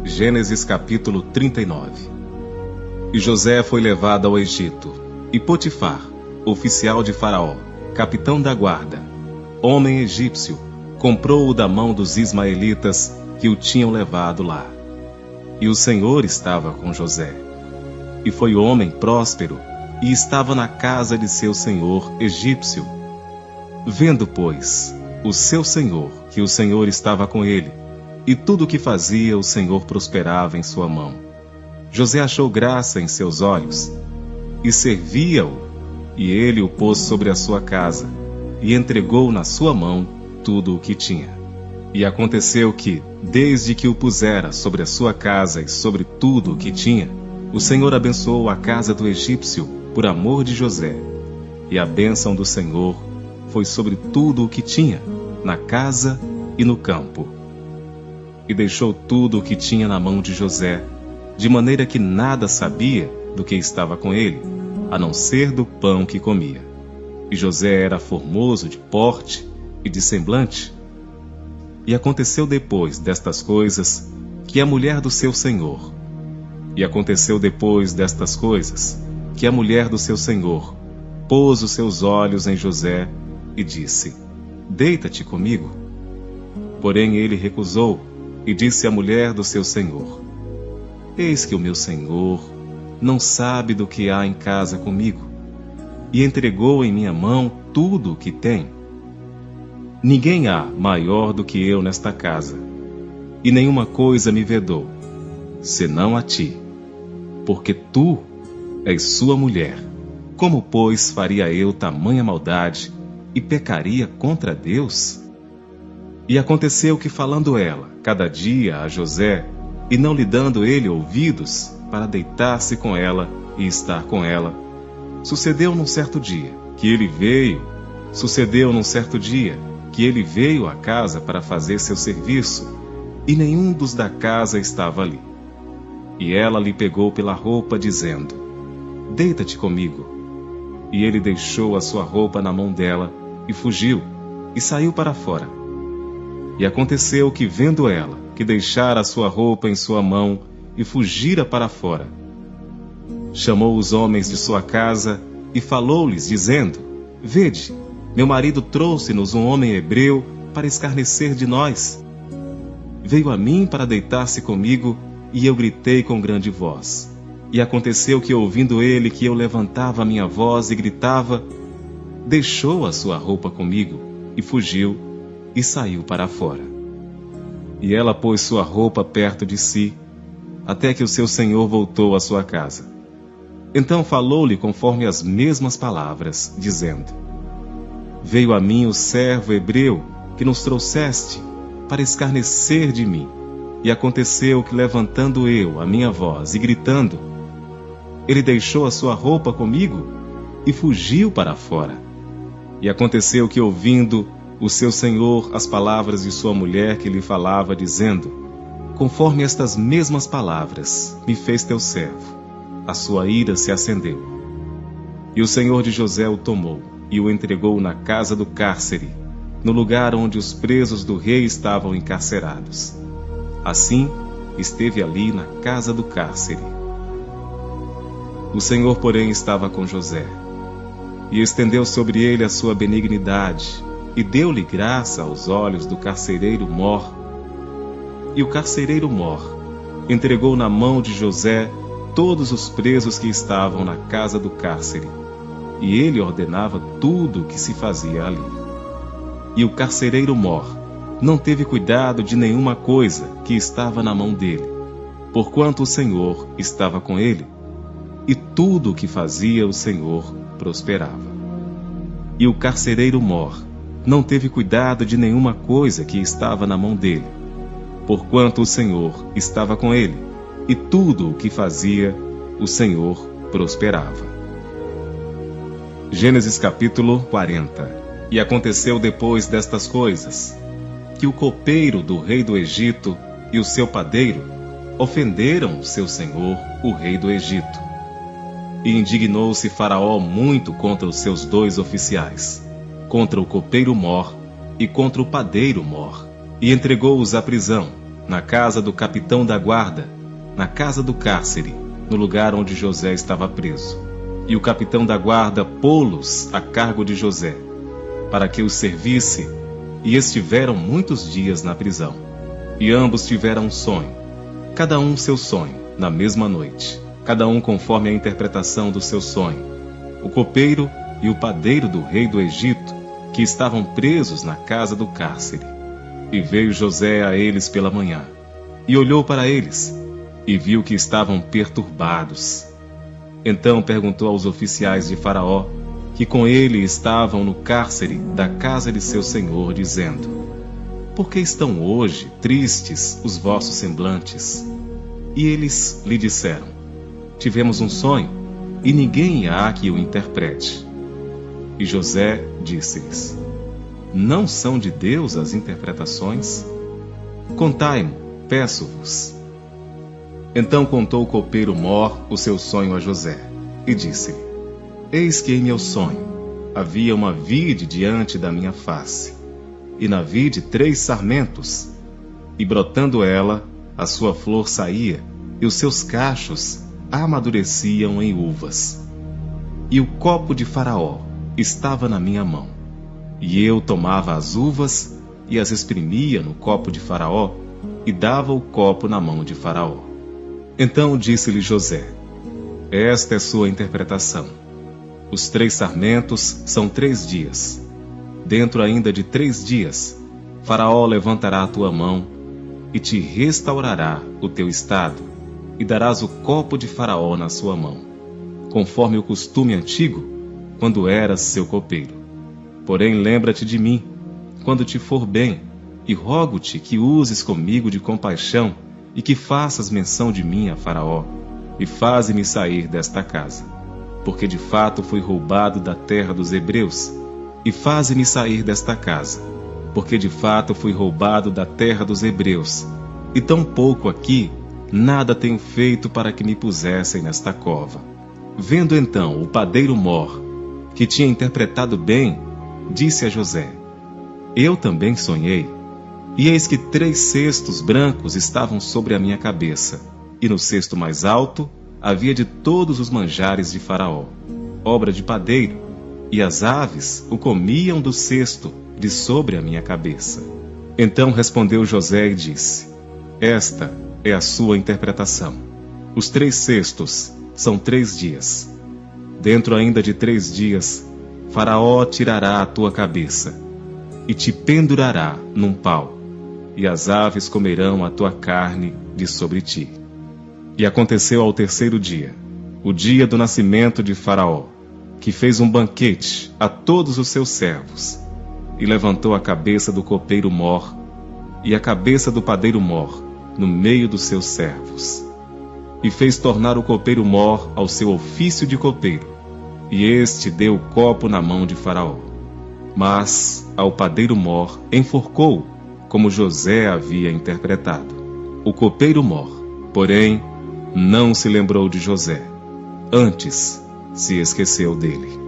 Gênesis capítulo 39. E José foi levado ao Egito, e Potifar, oficial de Faraó, capitão da guarda, homem egípcio, comprou-o da mão dos ismaelitas que o tinham levado lá. E o Senhor estava com José. E foi homem próspero, e estava na casa de seu senhor egípcio. Vendo, pois, o seu senhor, que o Senhor estava com ele, e tudo o que fazia o Senhor prosperava em sua mão. José achou graça em seus olhos, e servia-o, e ele o pôs sobre a sua casa, e entregou na sua mão tudo o que tinha. E aconteceu que, desde que o pusera sobre a sua casa e sobre tudo o que tinha, o Senhor abençoou a casa do egípcio por amor de José. E a bênção do Senhor foi sobre tudo o que tinha, na casa e no campo. E deixou tudo o que tinha na mão de José, de maneira que nada sabia do que estava com ele, a não ser do pão que comia. E José era formoso de porte e de semblante. E aconteceu depois destas coisas, que a mulher do seu senhor. E aconteceu depois destas coisas, que a mulher do seu senhor pôs os seus olhos em José e disse: Deita-te comigo. Porém ele recusou, e disse à mulher do seu senhor: Eis que o meu senhor não sabe do que há em casa comigo, e entregou em minha mão tudo o que tem. Ninguém há maior do que eu nesta casa, e nenhuma coisa me vedou, senão a ti, porque tu és sua mulher. Como, pois, faria eu tamanha maldade e pecaria contra Deus? E aconteceu que, falando ela cada dia a José, e não lhe dando ele ouvidos para deitar-se com ela e estar com ela, sucedeu num certo dia que ele veio à casa para fazer seu serviço, e nenhum dos da casa estava ali. E ela lhe pegou pela roupa, dizendo: Deita-te comigo. E ele deixou a sua roupa na mão dela, e fugiu, e saiu para fora. E aconteceu que, vendo ela que deixara a sua roupa em sua mão, e fugira para fora, chamou os homens de sua casa, e falou-lhes, dizendo: Vede, meu marido trouxe-nos um homem hebreu para escarnecer de nós. Veio a mim para deitar-se comigo, e eu gritei com grande voz. E aconteceu que, ouvindo ele que eu levantava a minha voz e gritava, deixou a sua roupa comigo, e fugiu, e saiu para fora. E ela pôs sua roupa perto de si, até que o seu senhor voltou à sua casa. Então falou-lhe conforme as mesmas palavras, dizendo: Veio a mim o servo hebreu que nos trouxeste para escarnecer de mim. E aconteceu que, levantando eu a minha voz e gritando, ele deixou a sua roupa comigo e fugiu para fora. E aconteceu que, ouvindo o seu senhor as palavras de sua mulher que lhe falava, dizendo: Conforme estas mesmas palavras me fez teu servo, a sua ira se acendeu. E o senhor de José o tomou e o entregou na casa do cárcere, no lugar onde os presos do rei estavam encarcerados. Assim, esteve ali na casa do cárcere. O Senhor, porém, estava com José, e estendeu sobre ele a sua benignidade, e deu-lhe graça aos olhos do carcereiro mor. E o carcereiro mor entregou na mão de José todos os presos que estavam na casa do cárcere, e ele ordenava tudo o que se fazia ali. E o carcereiro mor não teve cuidado de nenhuma coisa que estava na mão dele, porquanto o Senhor estava com ele, e tudo o que fazia o Senhor prosperava. E o carcereiro mor não teve cuidado de nenhuma coisa que estava na mão dele, porquanto o Senhor estava com ele, e tudo o que fazia o Senhor prosperava. Gênesis capítulo 40. E aconteceu depois destas coisas, que o copeiro do rei do Egito e o seu padeiro ofenderam o seu senhor, o rei do Egito. E indignou-se Faraó muito contra os seus dois oficiais, contra o copeiro mor e contra o padeiro mor, e entregou-os à prisão, na casa do capitão da guarda, na casa do cárcere, no lugar onde José estava preso. E o capitão da guarda pô-los a cargo de José, para que os servisse, e estiveram muitos dias na prisão. E ambos tiveram um sonho, cada um seu sonho, na mesma noite, cada um conforme a interpretação do seu sonho. O copeiro e o padeiro do rei do Egito, que estavam presos na casa do cárcere. E veio José a eles pela manhã, e olhou para eles, e viu que estavam perturbados. Então perguntou aos oficiais de Faraó, que com ele estavam no cárcere da casa de seu senhor, dizendo: Por que estão hoje tristes os vossos semblantes? E eles lhe disseram: Tivemos um sonho, e ninguém há que o interprete. E José disse-lhes: Não são de Deus as interpretações? Contai-mo, peço-vos. Então contou o copeiro Mor o seu sonho a José, e disse-lhe: Eis que em meu sonho havia uma vide diante da minha face, e na vide 3 sarmentos, e brotando ela, a sua flor saía, e os seus cachos amadureciam em uvas. E o copo de Faraó estava na minha mão, e eu tomava as uvas e as exprimia no copo de Faraó, e dava o copo na mão de Faraó. Então disse-lhe José: Esta é sua interpretação. Os 3 sarmentos são 3 dias. Dentro ainda de 3 dias, Faraó levantará a tua mão e te restaurará o teu estado, e darás o copo de Faraó na sua mão, conforme o costume antigo, quando eras seu copeiro. Porém lembra-te de mim, quando te for bem, e rogo-te que uses comigo de compaixão, e que faças menção de mim a Faraó, e faze-me sair desta casa. Porque de fato fui roubado da terra dos hebreus, e faze-me sair desta casa. Porque de fato fui roubado da terra dos hebreus, e tão pouco aqui, nada tenho feito para que me pusessem nesta cova. Vendo então o padeiro Mor, que tinha interpretado bem, disse a José: Eu também sonhei, e eis que 3 cestos brancos estavam sobre a minha cabeça, e no cesto mais alto havia de todos os manjares de Faraó, obra de padeiro, e as aves o comiam do cesto de sobre a minha cabeça. Então respondeu José e disse: Esta é a sua interpretação. Os 3 cestos são 3 dias. Dentro ainda de 3 dias, Faraó tirará a tua cabeça, e te pendurará num pau, e as aves comerão a tua carne de sobre ti. E aconteceu ao 3º dia, o dia do nascimento de Faraó, que fez um banquete a todos os seus servos, e levantou a cabeça do copeiro Mor e a cabeça do padeiro Mor no meio dos seus servos. E fez tornar o copeiro Mor ao seu ofício de copeiro, e este deu o copo na mão de Faraó. Mas ao padeiro Mor enforcou, como José havia interpretado. O copeiro Mor, porém, não se lembrou de José, antes se esqueceu dele.